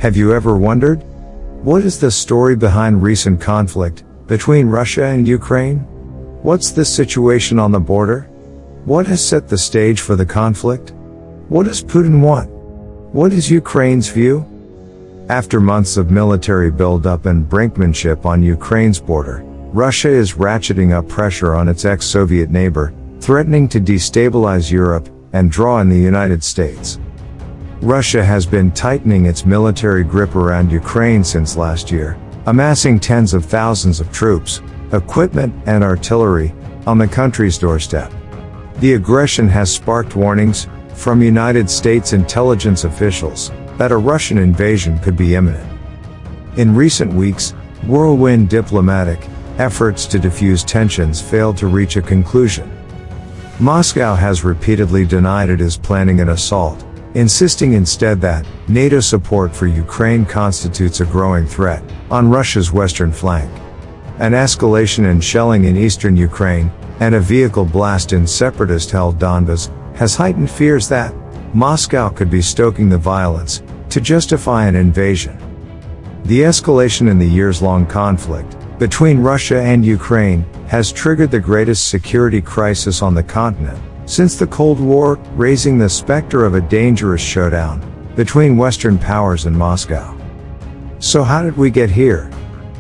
Have you ever wondered? What is the story behind recent conflict between Russia and Ukraine? What's the situation on the border? What has set the stage for the conflict? What does Putin want? What is Ukraine's view? After months of military buildup and brinkmanship on Ukraine's border, Russia is ratcheting up pressure on its ex-Soviet neighbor, threatening to destabilize Europe and draw in the United States. Russia has been tightening its military grip around Ukraine since last year, amassing tens of thousands of troops, equipment, and artillery on the country's doorstep. The aggression has sparked warnings from United States intelligence officials that a Russian invasion could be imminent. In recent weeks, whirlwind diplomatic efforts to defuse tensions failed to reach a conclusion. Moscow has repeatedly denied it is planning an assault, insisting instead that NATO support for Ukraine constitutes a growing threat on Russia's western flank. An escalation in shelling in eastern Ukraine and a vehicle blast in separatist-held Donbas has heightened fears that Moscow could be stoking the violence to justify an invasion. The escalation in the years-long conflict between Russia and Ukraine has triggered the greatest security crisis on the continent since the Cold War, raising the specter of a dangerous showdown between Western powers and Moscow. So how did we get here?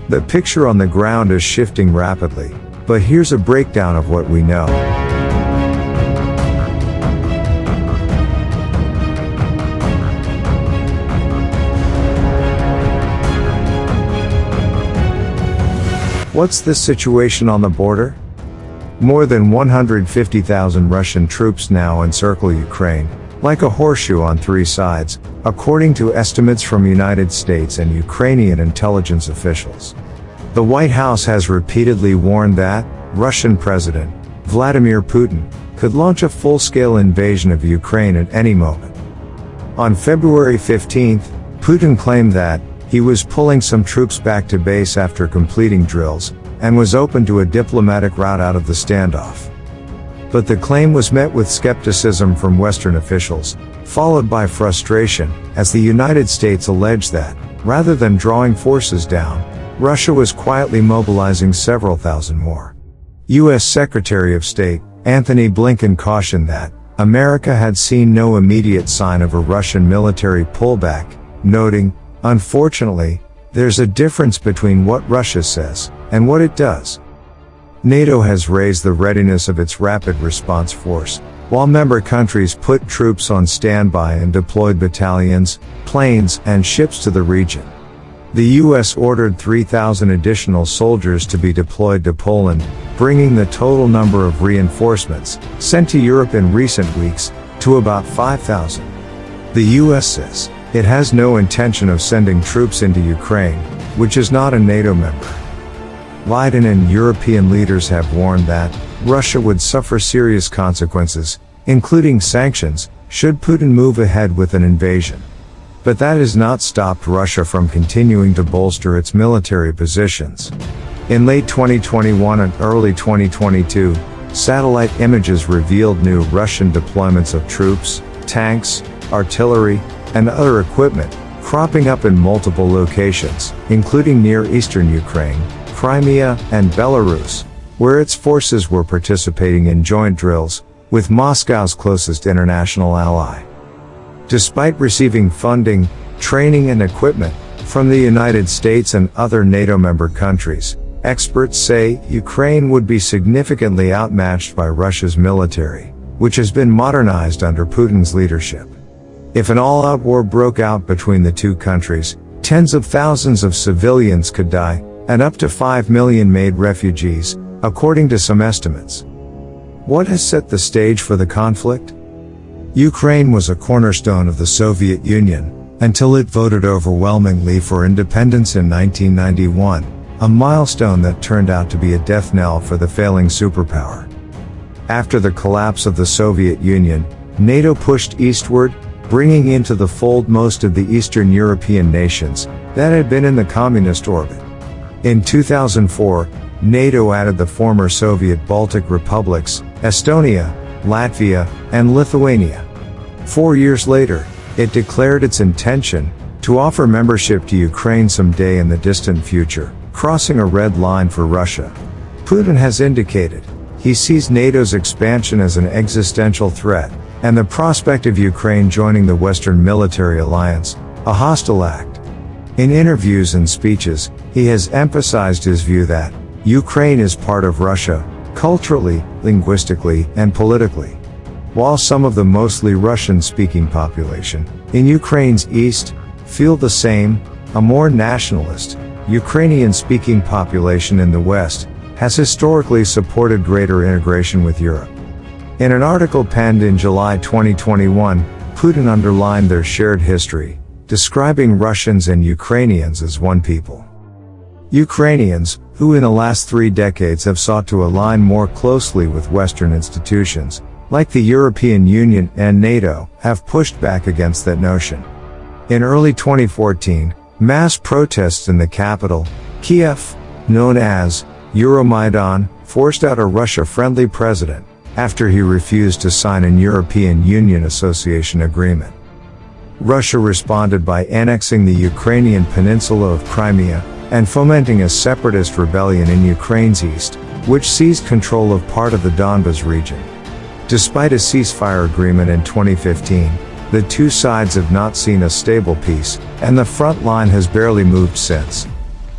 The picture on the ground is shifting rapidly, but here's a breakdown of what we know. What's the situation on the border? More than 150,000 Russian troops now encircle Ukraine, like a horseshoe on three sides, according to estimates from United States and Ukrainian intelligence officials. The White House has repeatedly warned that Russian President Vladimir Putin could launch a full-scale invasion of Ukraine at any moment. On February 15, Putin claimed that he was pulling some troops back to base after completing drills, and was open to a diplomatic route out of the standoff. But the claim was met with skepticism from Western officials, followed by frustration, as the United States alleged that, rather than drawing forces down, Russia was quietly mobilizing several thousand more. U.S. Secretary of State Antony Blinken cautioned that America had seen no immediate sign of a Russian military pullback, noting, "Unfortunately, there's a difference between what Russia says and what it does." NATO has raised the readiness of its rapid response force, while member countries put troops on standby and deployed battalions, planes, and ships to the region. The U.S. ordered 3,000 additional soldiers to be deployed to Poland, bringing the total number of reinforcements sent to Europe in recent weeks to about 5,000. The U.S. says it has no intention of sending troops into Ukraine, which is not a NATO member. Biden and European leaders have warned that Russia would suffer serious consequences, including sanctions, should Putin move ahead with an invasion. But that has not stopped Russia from continuing to bolster its military positions. In late 2021 and early 2022, satellite images revealed new Russian deployments of troops, tanks, artillery, and other equipment cropping up in multiple locations, including near eastern Ukraine, Crimea, and Belarus, where its forces were participating in joint drills with Moscow's closest international ally. Despite receiving funding, training, and equipment from the United States and other NATO member countries, experts say Ukraine would be significantly outmatched by Russia's military, which has been modernized under Putin's leadership. If an all-out war broke out between the two countries, tens of thousands of civilians could die, and up to 5 million made refugees, according to some estimates. What has set the stage for the conflict? Ukraine was a cornerstone of the Soviet Union, until it voted overwhelmingly for independence in 1991, a milestone that turned out to be a death knell for the failing superpower. After the collapse of the Soviet Union, NATO pushed eastward, bringing into the fold most of the Eastern European nations that had been in the communist orbit. In 2004, NATO added the former Soviet Baltic republics, Estonia, Latvia, and Lithuania. 4 years later, it declared its intention to offer membership to Ukraine someday in the distant future, crossing a red line for Russia. Putin has indicated he sees NATO's expansion as an existential threat, and the prospect of Ukraine joining the Western military alliance, a hostile act. In interviews and speeches, he has emphasized his view that Ukraine is part of Russia, culturally, linguistically, and politically. While some of the mostly Russian-speaking population in Ukraine's east feel the same, a more nationalist, Ukrainian-speaking population in the west has historically supported greater integration with Europe. In an article penned in July 2021, Putin underlined their shared history, describing Russians and Ukrainians as one people. Ukrainians, who in the last 3 decades have sought to align more closely with Western institutions, like the European Union and NATO, have pushed back against that notion. In early 2014, mass protests in the capital, Kiev, known as Euromaidan, forced out a Russia-friendly president after he refused to sign an European Union Association agreement. Russia responded by annexing the Ukrainian peninsula of Crimea and fomenting a separatist rebellion in Ukraine's east, which seized control of part of the Donbas region. Despite a ceasefire agreement in 2015, the two sides have not seen a stable peace, and the front line has barely moved since.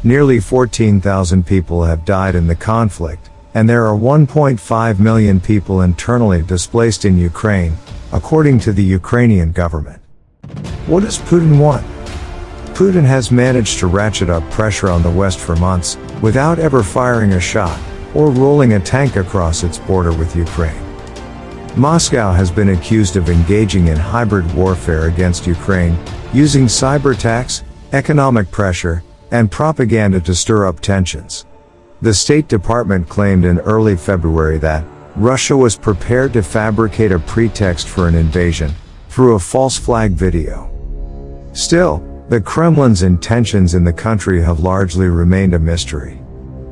Nearly 14,000 people have died in the conflict, and there are 1.5 million people internally displaced in Ukraine, according to the Ukrainian government. What does Putin want? Putin has managed to ratchet up pressure on the West for months, without ever firing a shot, or rolling a tank across its border with Ukraine. Moscow has been accused of engaging in hybrid warfare against Ukraine, using cyber attacks, economic pressure, and propaganda to stir up tensions. The State Department claimed in early February that Russia was prepared to fabricate a pretext for an invasion through a false flag video. Still, the Kremlin's intentions in the country have largely remained a mystery.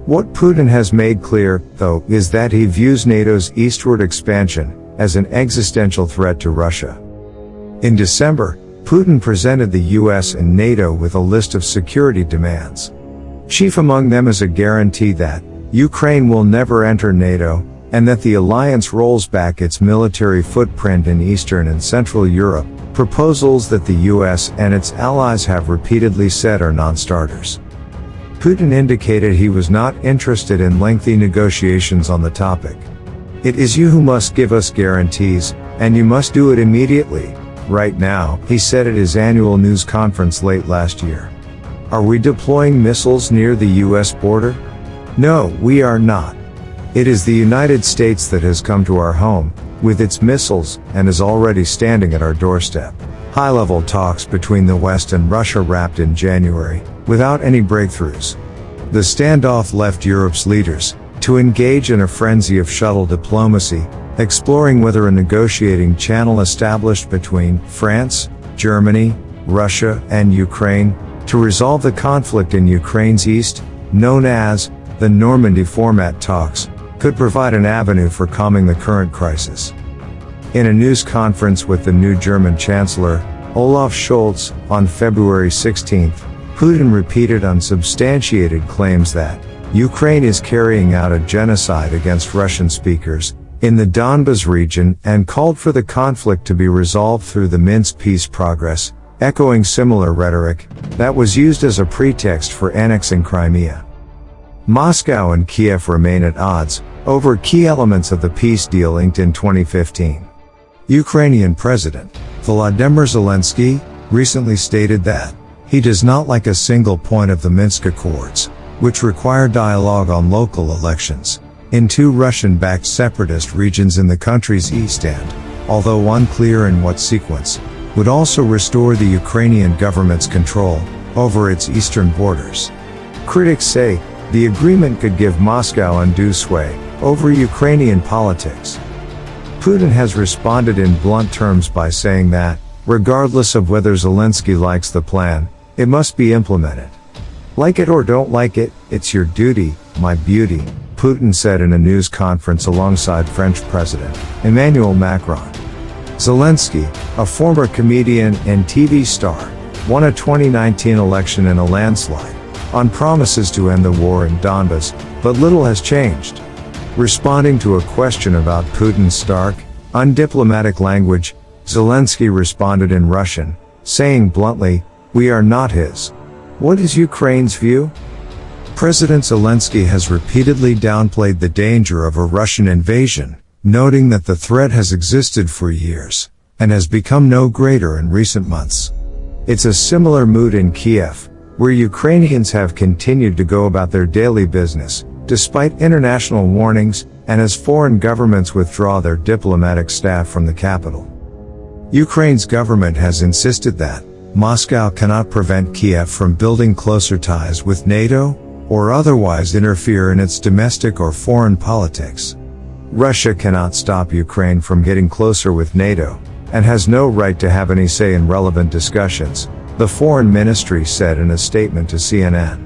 What Putin has made clear, though, is that he views NATO's eastward expansion as an existential threat to Russia. In December, Putin presented the US and NATO with a list of security demands. Chief among them is a guarantee that Ukraine will never enter NATO, and that the alliance rolls back its military footprint in Eastern and Central Europe, proposals that the US and its allies have repeatedly said are non-starters. Putin indicated he was not interested in lengthy negotiations on the topic. It is you who must give us guarantees, and you must do it immediately, right now, he said at his annual news conference late last year. Are we deploying missiles near the US border? No, we are not. It is the United States that has come to our home, with its missiles, and is already standing at our doorstep. High-level talks between the West and Russia wrapped in January, without any breakthroughs. The standoff left Europe's leaders to engage in a frenzy of shuttle diplomacy, exploring whether a negotiating channel established between France, Germany, Russia, and Ukraine to resolve the conflict in Ukraine's east, known as the Normandy format talks, could provide an avenue for calming the current crisis. In a news conference with the new German Chancellor, Olaf Scholz, on February 16, Putin repeated unsubstantiated claims that Ukraine is carrying out a genocide against Russian speakers in the Donbas region and called for the conflict to be resolved through the Minsk peace progress, echoing similar rhetoric that was used as a pretext for annexing Crimea. Moscow and Kiev remain at odds over key elements of the peace deal inked in 2015. Ukrainian President Volodymyr Zelensky recently stated that he does not like a single point of the Minsk Accords, which require dialogue on local elections in two Russian-backed separatist regions in the country's east and, although unclear in what sequence, would also restore the Ukrainian government's control over its eastern borders. Critics say the agreement could give Moscow undue sway over Ukrainian politics. Putin has responded in blunt terms by saying that, regardless of whether Zelensky likes the plan, it must be implemented. Like it or don't like it, it's your duty, my beauty, Putin said in a news conference alongside French President Emmanuel Macron. Zelensky, a former comedian and TV star, won a 2019 election in a landslide, on promises to end the war in Donbas, but little has changed. Responding to a question about Putin's stark, undiplomatic language, Zelensky responded in Russian, saying bluntly, "We are not his." What is Ukraine's view? President Zelensky has repeatedly downplayed the danger of a Russian invasion, noting that the threat has existed for years, and has become no greater in recent months. It's a similar mood in Kiev, where Ukrainians have continued to go about their daily business, despite international warnings, and as foreign governments withdraw their diplomatic staff from the capital. Ukraine's government has insisted that Moscow cannot prevent Kiev from building closer ties with NATO, or otherwise interfere in its domestic or foreign politics. Russia cannot stop Ukraine from getting closer with NATO, and has no right to have any say in relevant discussions, the foreign ministry said in a statement to CNN.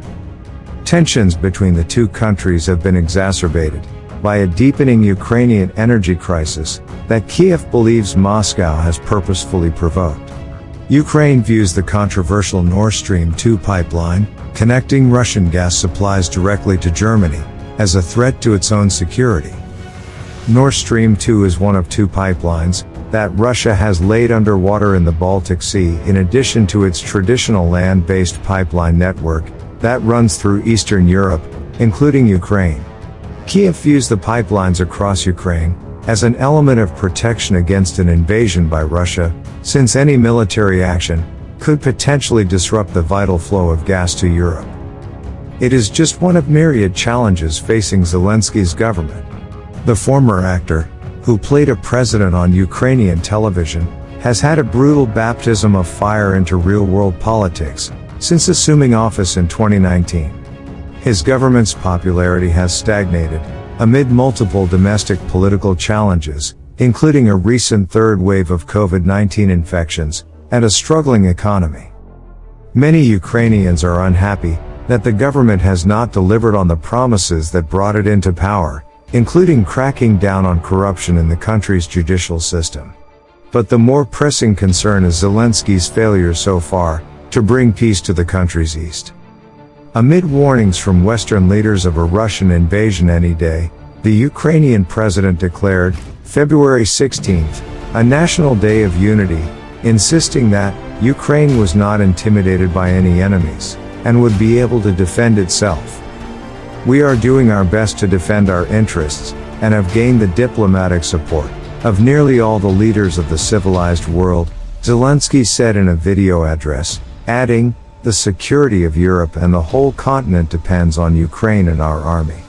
Tensions between the two countries have been exacerbated by a deepening Ukrainian energy crisis that Kiev believes Moscow has purposefully provoked. Ukraine views the controversial Nord Stream 2 pipeline, connecting Russian gas supplies directly to Germany, as a threat to its own security. Nord Stream 2 is one of two pipelines that Russia has laid underwater in the Baltic Sea in addition to its traditional land-based pipeline network that runs through Eastern Europe, including Ukraine. Kiev views the pipelines across Ukraine as an element of protection against an invasion by Russia, since any military action could potentially disrupt the vital flow of gas to Europe. It is just one of myriad challenges facing Zelensky's government. The former actor, who played a president on Ukrainian television, has had a brutal baptism of fire into real-world politics since assuming office in 2019. His government's popularity has stagnated amid multiple domestic political challenges, including a recent third wave of COVID-19 infections and a struggling economy. Many Ukrainians are unhappy that the government has not delivered on the promises that brought it into power, including cracking down on corruption in the country's judicial system. But the more pressing concern is Zelensky's failure so far to bring peace to the country's east. Amid warnings from Western leaders of a Russian invasion any day, the Ukrainian president declared, February 16th, a national day of unity, insisting that Ukraine was not intimidated by any enemies, and would be able to defend itself. "We are doing our best to defend our interests, and have gained the diplomatic support of nearly all the leaders of the civilized world," Zelensky said in a video address, adding, "The security of Europe and the whole continent depends on Ukraine and our army."